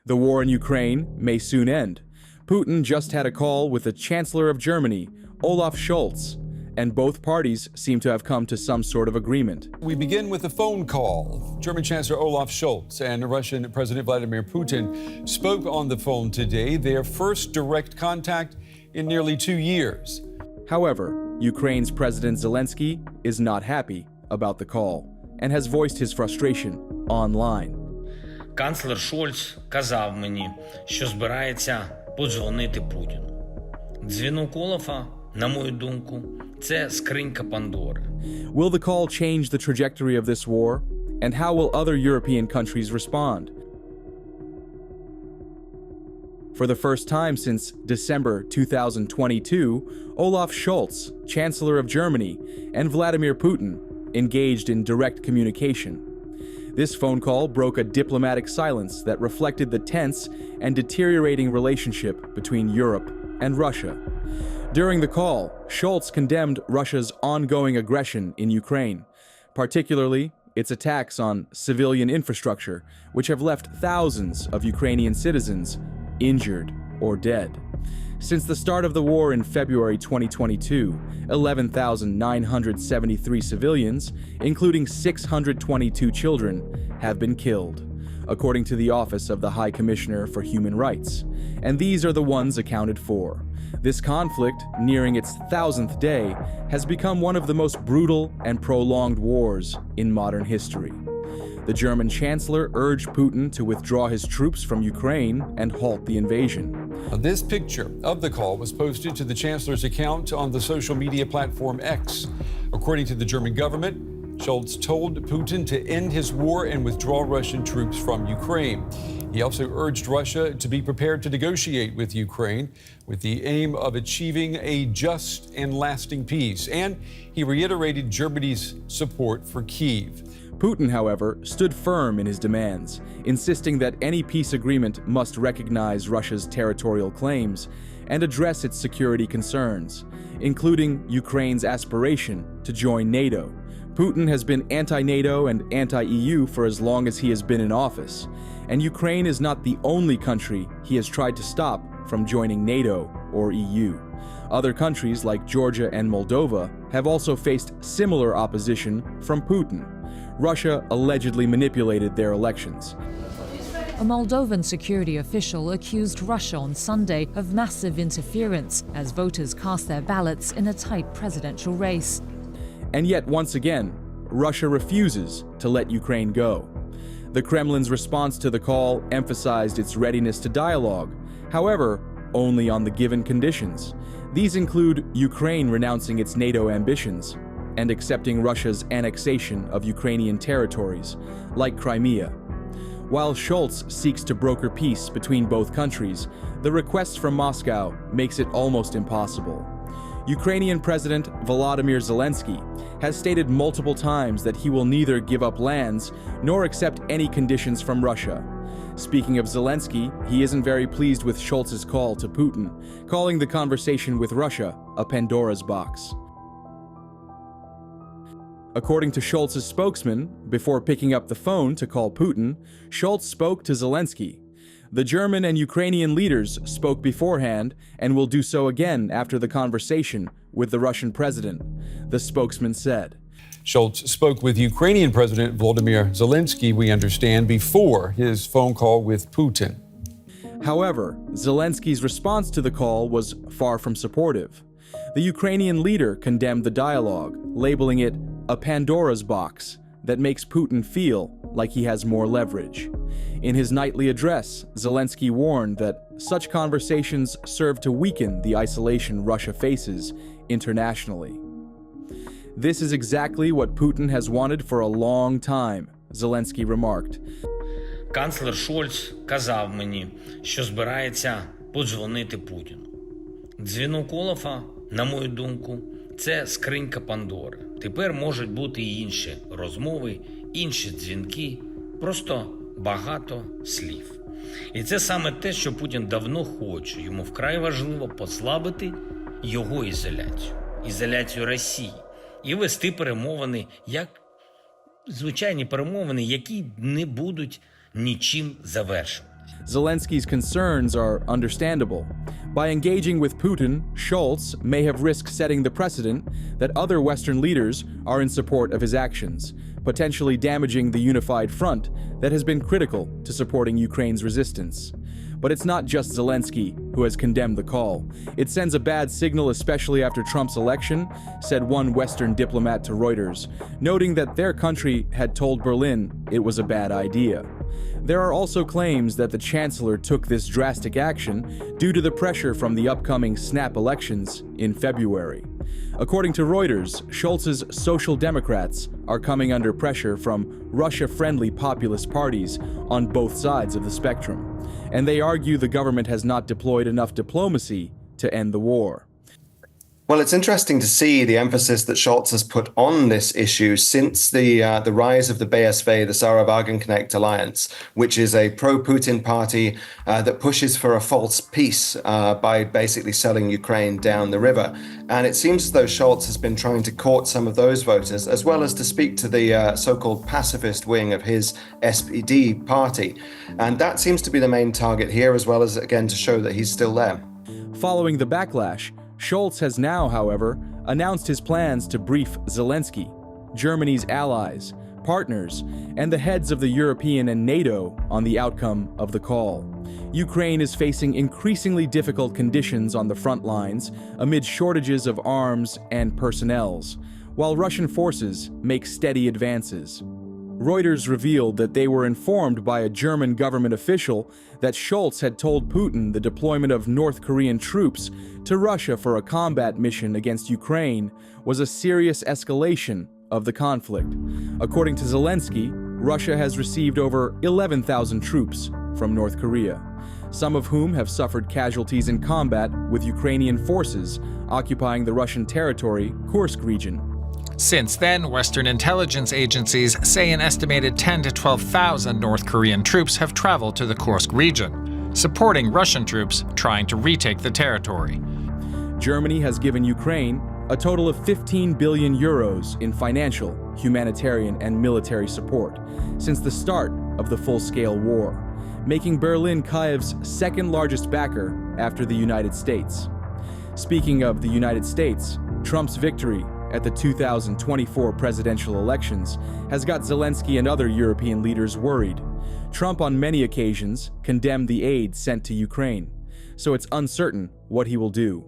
The war in Ukraine may soon end. Putin just had a call with the Chancellor of Germany, Olaf Scholz, and both parties seem to have come to some sort of agreement. We begin with a phone call. German Chancellor Olaf Scholz and Russian President Vladimir Putin spoke on the phone today, their first direct contact in nearly 2 years. However, Ukraine's President Zelensky is not happy about the call and has voiced his frustration online. Канцлер Шольц казав мені, що збирається подзвонити Путіну. Дзвінок Олафа, на мою думку, це скринька Пандори. Will the call change the trajectory of this war? And how will other European countries respond? For the first time since December 2022, Olaf Scholz, Chancellor of Germany, and Vladimir Putin engaged in direct communication. This phone call broke a diplomatic silence that reflected the tense and deteriorating relationship between Europe and Russia. During the call, Scholz condemned Russia's ongoing aggression in Ukraine, particularly its attacks on civilian infrastructure, which have left thousands of Ukrainian citizens injured or dead. Since the start of the war in February 2022, 11,973 civilians, including 622 children, have been killed, according to the Office of the High Commissioner for Human Rights, and these are the ones accounted for. This conflict, nearing its 1,000th day, has become one of the most brutal and prolonged wars in modern history. The German Chancellor urged Putin to withdraw his troops from Ukraine and halt the invasion. This picture of the call was posted to the Chancellor's account on the social media platform X. According to the German government, Scholz told Putin to end his war and withdraw Russian troops from Ukraine. He also urged Russia to be prepared to negotiate with Ukraine with the aim of achieving a just and lasting peace. And he reiterated Germany's support for Kyiv. Putin, however, stood firm in his demands, insisting that any peace agreement must recognize Russia's territorial claims and address its security concerns, including Ukraine's aspiration to join NATO. Putin has been anti-NATO and anti-EU for as long as he has been in office, and Ukraine is not the only country he has tried to stop from joining NATO or EU. Other countries like Georgia and Moldova have also faced similar opposition from Putin. Russia allegedly manipulated their elections. A Moldovan security official accused Russia on Sunday of massive interference as voters cast their ballots in a tight presidential race. And yet, once again, Russia refuses to let Ukraine go. The Kremlin's response to the call emphasized its readiness to dialogue, however, only on the given conditions. These include Ukraine renouncing its NATO ambitions and accepting Russia's annexation of Ukrainian territories, like Crimea. While Scholz seeks to broker peace between both countries, the request from Moscow makes it almost impossible. Ukrainian President Volodymyr Zelensky has stated multiple times that he will neither give up lands nor accept any conditions from Russia. Speaking of Zelensky, he isn't very pleased with Scholz's call to Putin, calling the conversation with Russia a Pandora's box. According to Scholz's spokesman, before picking up the phone to call Putin, Scholz spoke to Zelensky. The German and Ukrainian leaders spoke beforehand and will do so again after the conversation with the Russian president, the spokesman said. Scholz spoke with Ukrainian President Volodymyr Zelensky, we understand, before his phone call with Putin. However, Zelensky's response to the call was far from supportive. The Ukrainian leader condemned the dialogue, labeling it a Pandora's box that makes Putin feel like he has more leverage. In his nightly address, Zelensky warned that such conversations serve to weaken the isolation Russia faces internationally. This is exactly what Putin has wanted for a long time, Zelensky remarked. Канцлер Шольц казав мені, що збирається подзвонити Путіну. Дзвінок Олафа, на мою думку, це скринька Пандори. Тепер можуть бути і інші розмови, інші дзвінки, просто багато слів. І це саме те, що Путін давно хоче. Йому вкрай важливо послабити його ізоляцію Росії. І вести перемовини, як звичайні перемовини, які не будуть нічим завершуватися. Zelensky's concerns are understandable. By engaging with Putin, Scholz may have risked setting the precedent that other Western leaders are in support of his actions, potentially damaging the unified front that has been critical to supporting Ukraine's resistance. But it's not just Zelensky who has condemned the call. It sends a bad signal, especially after Trump's election, said one Western diplomat to Reuters, noting that their country had told Berlin it was a bad idea. There are also claims that the chancellor took this drastic action due to the pressure from the upcoming snap elections in February. According to Reuters, Scholz's Social Democrats are coming under pressure from Russia-friendly populist parties on both sides of the spectrum, and they argue the government has not deployed enough diplomacy to end the war. Well, it's interesting to see the emphasis that Scholz has put on this issue since the rise of the BSV, the Sarah-Wagenknecht Alliance, which is a pro-Putin party that pushes for a false peace by basically selling Ukraine down the river. And it seems as though Scholz has been trying to court some of those voters, as well as to speak to the so-called pacifist wing of his SPD party. And that seems to be the main target here, as well as, again, to show that he's still there. Following the backlash, Scholz has now, however, announced his plans to brief Zelensky, Germany's allies, partners, and the heads of the European and NATO on the outcome of the call. Ukraine is facing increasingly difficult conditions on the front lines amid shortages of arms and personnels, while Russian forces make steady advances. Reuters revealed that they were informed by a German government official that Scholz had told Putin the deployment of North Korean troops to Russia for a combat mission against Ukraine was a serious escalation of the conflict. According to Zelensky, Russia has received over 11,000 troops from North Korea, some of whom have suffered casualties in combat with Ukrainian forces occupying the Russian territory, Kursk region. Since then, Western intelligence agencies say an estimated 10,000 to 12,000 North Korean troops have traveled to the Kursk region, supporting Russian troops trying to retake the territory. Germany has given Ukraine a total of 15 billion euros in financial, humanitarian, and military support since the start of the full-scale war, making Berlin Kyiv's second-largest backer after the United States. Speaking of the United States, Trump's victory at the 2024 presidential elections has got Zelensky and other European leaders worried. Trump on many occasions condemned the aid sent to Ukraine, so it's uncertain what he will do.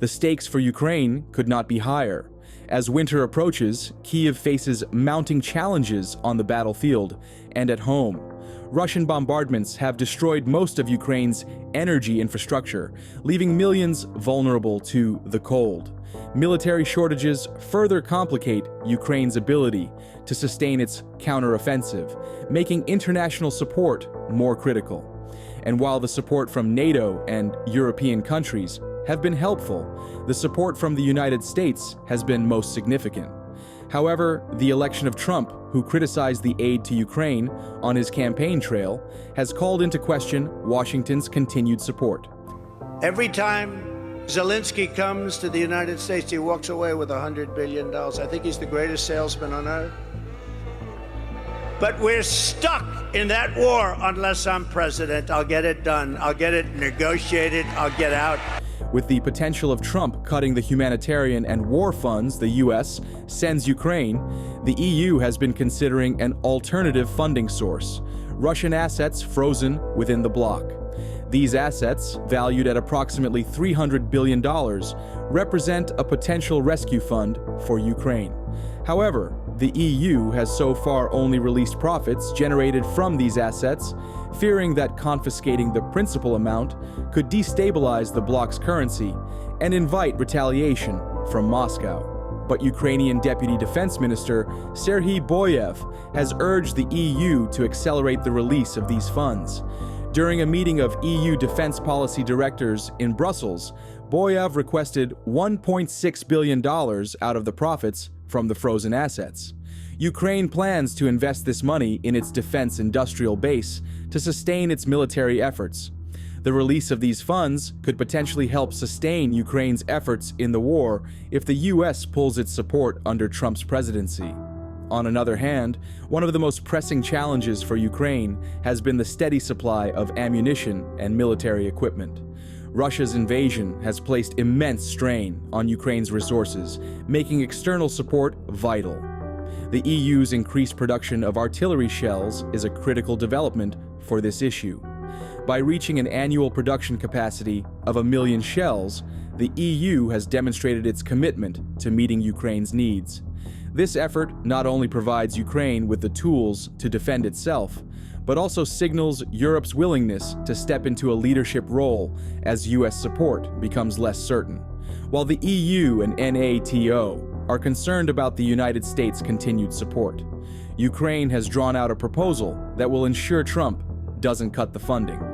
The stakes for Ukraine could not be higher. As winter approaches, Kyiv faces mounting challenges on the battlefield and at home. Russian bombardments have destroyed most of Ukraine's energy infrastructure, leaving millions vulnerable to the cold. Military shortages further complicate Ukraine's ability to sustain its counteroffensive, making international support more critical. And while the support from NATO and European countries have been helpful, the support from the United States has been most significant. However, the election of Trump, who criticized the aid to Ukraine on his campaign trail, has called into question Washington's continued support. Every time Zelensky comes to the United States, he walks away with $100 billion. I think he's the greatest salesman on earth. But we're stuck in that war unless I'm president. I'll get it done. I'll get it negotiated. I'll get out. With the potential of Trump cutting the humanitarian and war funds the U.S. sends Ukraine, the EU has been considering an alternative funding source: Russian assets frozen within the bloc. These assets, valued at approximately $300 billion, represent a potential rescue fund for Ukraine. However, the EU has so far only released profits generated from these assets, fearing that confiscating the principal amount could destabilize the bloc's currency and invite retaliation from Moscow. But Ukrainian Deputy Defense Minister Serhiy Boyev has urged the EU to accelerate the release of these funds. During a meeting of EU defense policy directors in Brussels, Boyev requested $1.6 billion out of the profits from the frozen assets. Ukraine plans to invest this money in its defense industrial base to sustain its military efforts. The release of these funds could potentially help sustain Ukraine's efforts in the war if the U.S. pulls its support under Trump's presidency. On another hand, one of the most pressing challenges for Ukraine has been the steady supply of ammunition and military equipment. Russia's invasion has placed immense strain on Ukraine's resources, making external support vital. The EU's increased production of artillery shells is a critical development for this issue. By reaching an annual production capacity of 1 million shells, the EU has demonstrated its commitment to meeting Ukraine's needs. This effort not only provides Ukraine with the tools to defend itself, but also signals Europe's willingness to step into a leadership role as US support becomes less certain. While the EU and NATO are concerned about the United States' continued support, Ukraine has drawn out a proposal that will ensure Trump doesn't cut the funding.